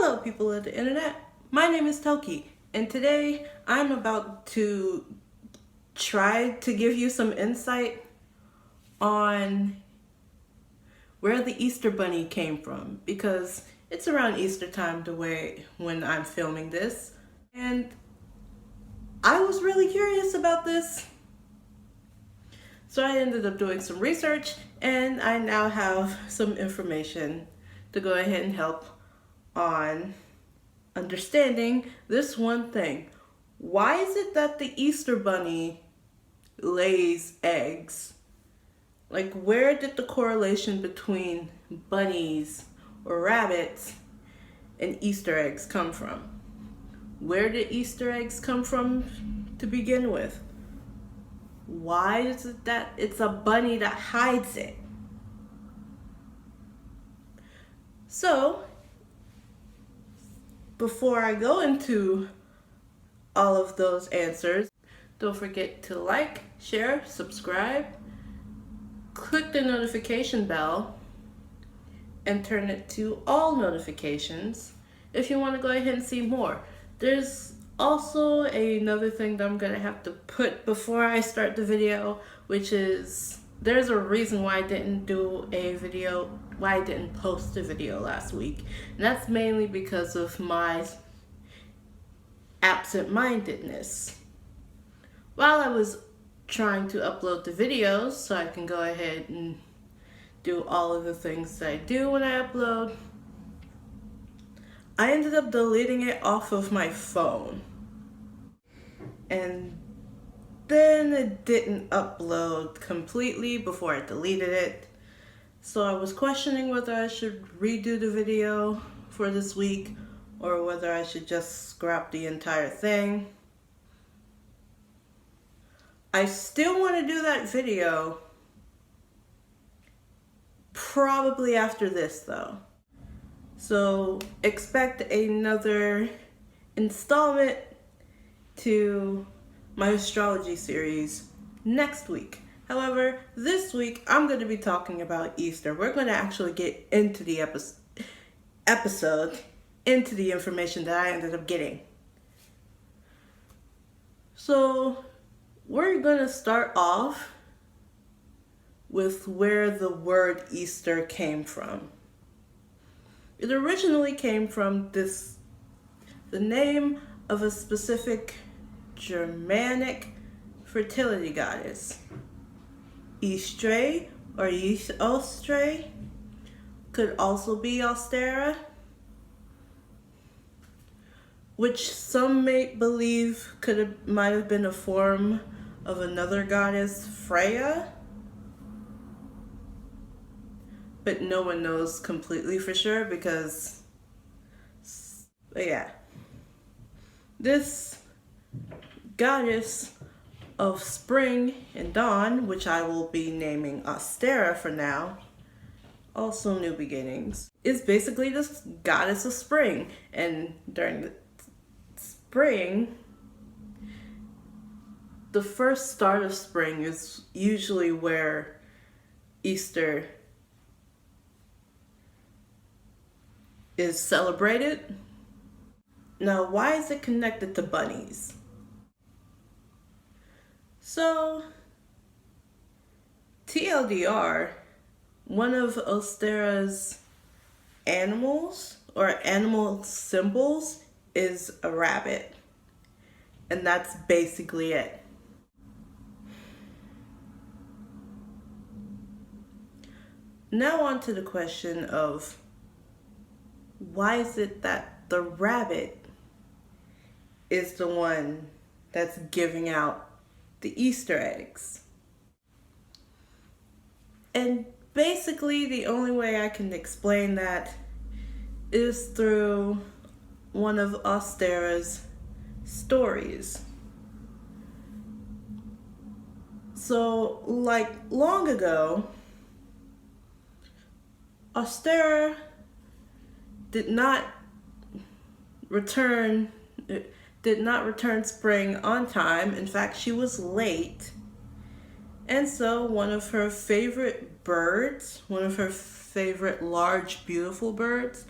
Hello people of the internet, my name is Toki, and today I'm about to try to give you some insight on where the Easter Bunny came from, because it's around Easter time when I'm filming this, and I was really curious about this. So I ended up doing some research, and I now have some information to go ahead and help on understanding this one thing. Why is it that the Easter Bunny lays eggs? Like, where did the correlation between bunnies or rabbits and Easter eggs come from? Where did Easter eggs come from to begin with? Why is it that it's a bunny that hides it? So, before I go into all of those answers, don't forget to like, share, subscribe, click the notification bell, and turn it to all notifications if you want to go ahead and see more. There's also another thing that I'm going to have to put before I start the video, which is there's a reason why I didn't post a video last week. And that's mainly because of my absent-mindedness. While I was trying to upload the videos so I can go ahead and do all of the things that I do when I upload, I ended up deleting it off of my phone. And then it didn't upload completely before I deleted it. So I was questioning whether I should redo the video for this week or whether I should just scrap the entire thing. I still want to do that video probably after this though. So expect another installment to my astrology series next week. However, this week I'm going to be talking about Easter. We're going to actually get into the episode, into the information that I ended up getting. So we're going to start off with where the word Easter came from. It originally came from the name of a specific Germanic fertility goddess. Eastrae or Eostrae could also be Ostera, which some may believe might have been a form of another goddess, Freya, but no one knows completely for sure because, yeah. This goddess of spring and dawn, which I will be naming Ostera for now, also new beginnings, is basically this goddess of spring. And during the spring, the first start of spring is usually where Easter is celebrated. Now, why is it connected to bunnies? So, TLDR, one of Ostera's animals or animal symbols is a rabbit. And that's basically it. Now on to the question of why is it that the rabbit is the one that's giving out the Easter eggs? And basically the only way I can explain that is through one of Ostera's stories. So, like, long ago, Ostera did not return spring on time. In fact, she was late. And so one of her favorite birds, one of her favorite large, beautiful birds,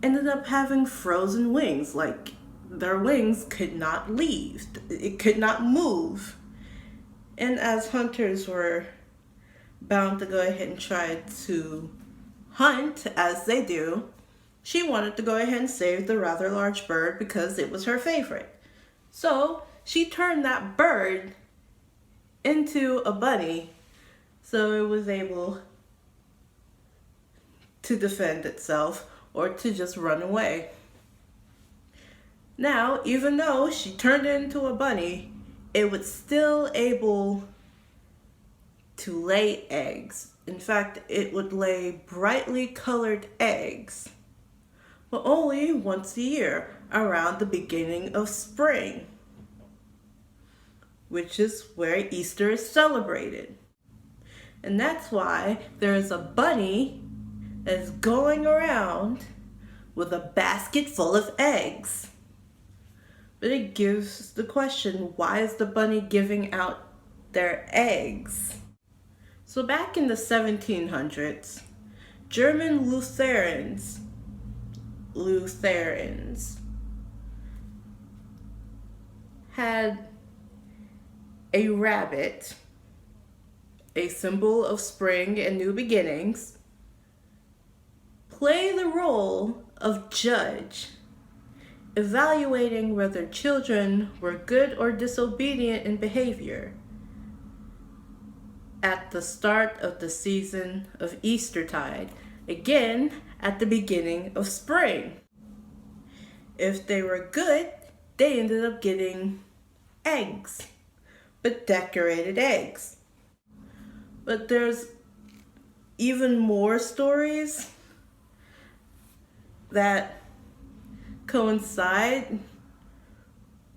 ended up having frozen wings. Like, their wings could not leave, it could not move. And as hunters were bound to go ahead and try to hunt as they do, she wanted to go ahead and save the rather large bird because it was her favorite. So she turned that bird into a bunny so it was able to defend itself or to just run away. Now, even though she turned it into a bunny, it was still able to lay eggs. In fact, it would lay brightly colored eggs, but only once a year, around the beginning of spring, which is where Easter is celebrated. And that's why there is a bunny that's going around with a basket full of eggs. But it gives the question, why is the bunny giving out their eggs? So back in the 1700s, German Lutherans had a rabbit, a symbol of spring and new beginnings, play the role of judge, evaluating whether children were good or disobedient in behavior at the start of the season of Eastertide, again at the beginning of spring. If they were good, they ended up getting eggs, but decorated eggs. But there's even more stories that coincide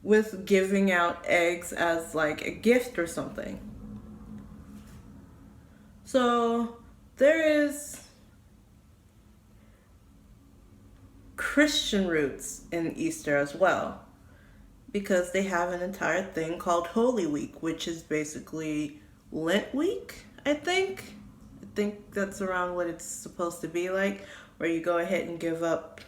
with giving out eggs as like a gift or something. So there is Christian roots in Easter as well, because they have an entire thing called Holy Week, which is basically Lent week, I think that's around what it's supposed to be like, where you go ahead and give up.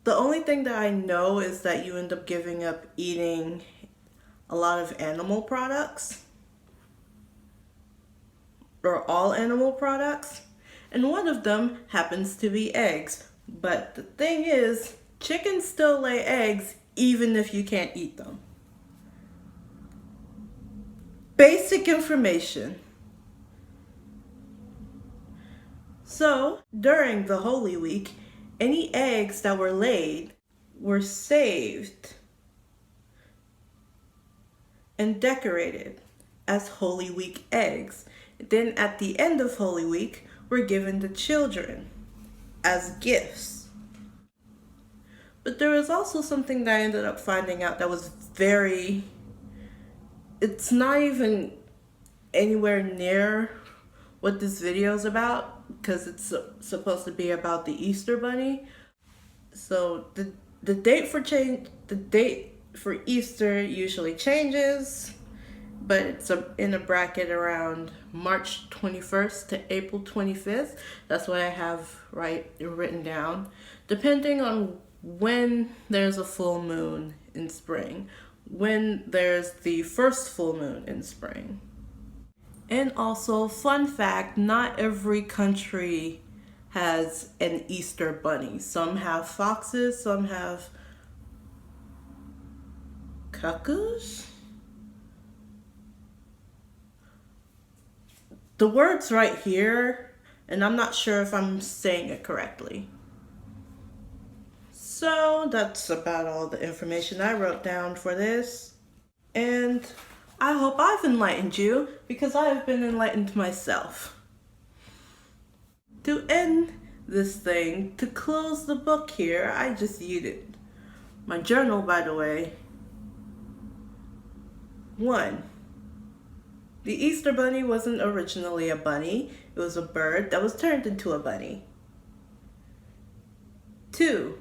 The only thing that I know is that you end up giving up eating a lot of animal products, or all animal products, and one of them happens to be eggs. But the thing is, chickens still lay eggs even if you can't eat them. Basic information. So, during the Holy Week, any eggs that were laid were saved and decorated as Holy Week eggs. Then at the end of Holy Week, were given to children as gifts. But there was also something that I ended up finding out that was it's not even anywhere near what this video is about, because it's supposed to be about the Easter Bunny. So the date for Easter usually changes, but it's in a bracket around March 21st to April 25th. That's what I have written down, depending on when there's a full moon in spring, when there's the first full moon in spring. And also, fun fact, not every country has an Easter bunny. Some have foxes, some have cuckoos. The word's right here, and I'm not sure if I'm saying it correctly. So that's about all the information I wrote down for this. And I hope I've enlightened you, because I have been enlightened myself. To end this thing, to close the book here, I just yeeted my journal, by the way. 1. The Easter Bunny wasn't originally a bunny. It was a bird that was turned into a bunny. 2.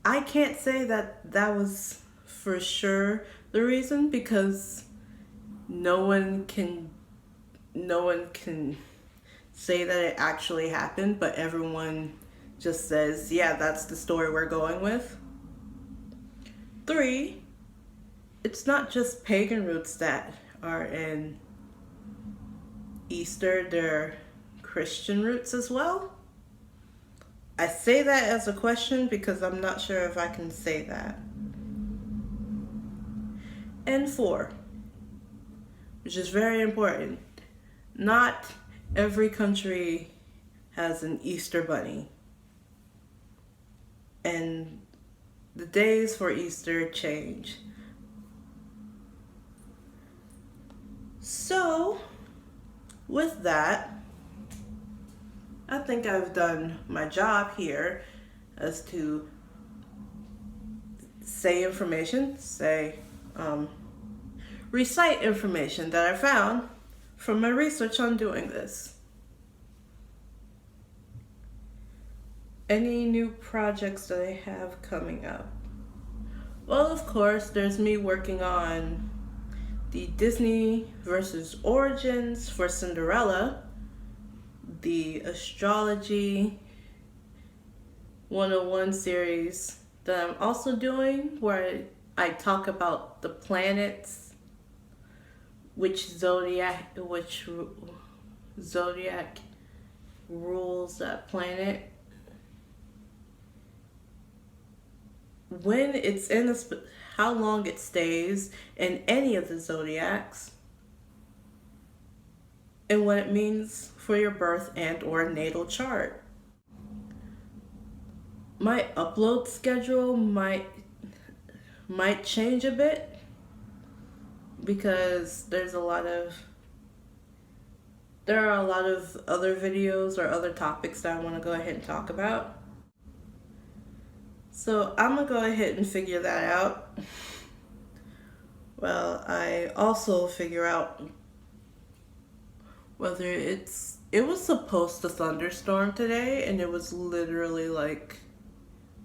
I can't say that was for sure the reason, because no one can say that it actually happened, but everyone just says, yeah, that's the story we're going with. 3, it's not just pagan roots that are in Easter, they're Christian roots as well. I say that as a question because I'm not sure if I can say that. And 4, which is very important, not every country has an Easter bunny. And the days for Easter change. So, with that, I think I've done my job here as to recite information that I found from my research on doing this. Any new projects that I have coming up? Well, of course, there's me working on the Disney versus Origins for Cinderella, the Astrology 101 series that I'm also doing, where I talk about the planets, which zodiac rules that planet, when it's in how long it stays in any of the zodiacs, and what it means for your birth and or natal chart. My upload schedule might change a bit because there are a lot of other videos or other topics that I want to go ahead and talk about. So I'm gonna go ahead and figure that out. Well, I also figure out whether it was supposed to thunderstorm today, and it was literally like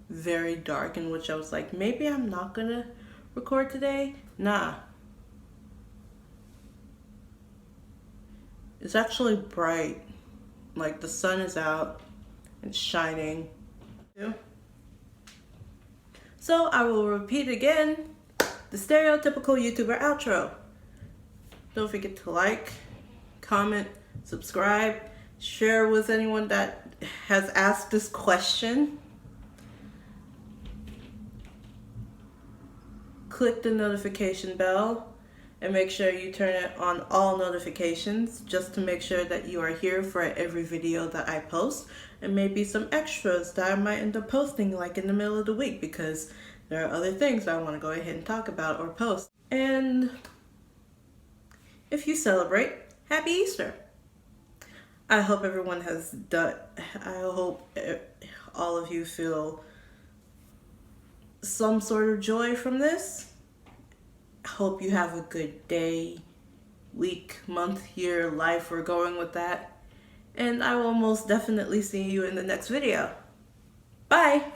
very dark, in which I was like, maybe I'm not gonna record today. Nah. It's actually bright. Like the sun is out, it's shining. Yeah. So I will repeat again, the stereotypical YouTuber outro. Don't forget to like, comment, subscribe, share with anyone that has asked this question. Click the notification bell and make sure you turn it on all notifications, just to make sure that you are here for every video that I post, and maybe some extras that I might end up posting like in the middle of the week, because there are other things I want to go ahead and talk about or post. And if you celebrate, Happy Easter! I hope everyone I hope all of you feel some sort of joy from this. I hope you have a good day, week, month, year, life. We're going with that. And I will most definitely see you in the next video. Bye!